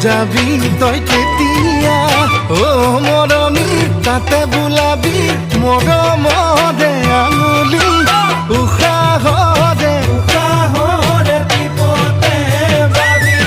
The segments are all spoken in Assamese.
যাবি তই কেতিয়া ও মৰমী তাতে বোলাবি মৰমৰে আঙুলি উশাহৰে উশাহৰে টিপতে বাবি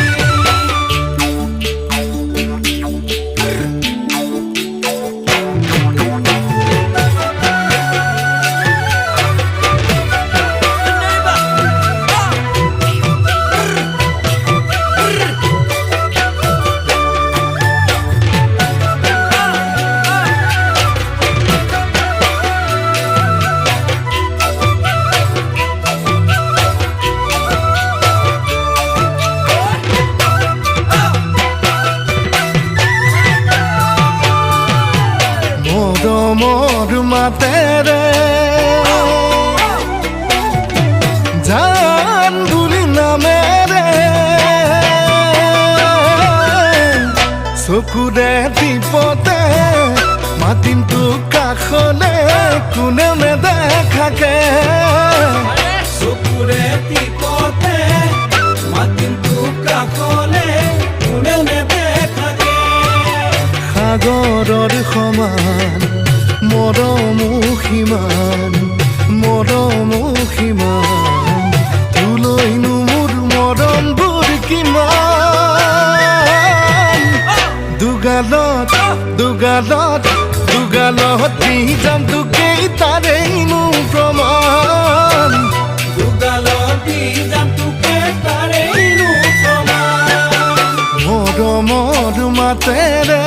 মৰমৰ মাতেৰে জান বুলি নামেৰে চকুৰে টিপতে মাতিম তোক কাষলে কোনে নেদেখাকে চকুৰে টিপতে মাতিম তোক কাষলে কোনে নেদেখাকে সাগৰৰ সমান মৰমো সিমান মৰমো সিমান তোলৈনো মোৰ মৰমবোৰ কিমান দুগালত দুগালত দুগালত দি যাম তোকেই তাৰেইনো প্ৰমাণ দুগালত দি যাম তোকেই তাৰেইনো প্ৰমাণ মৰমৰ মাতেৰে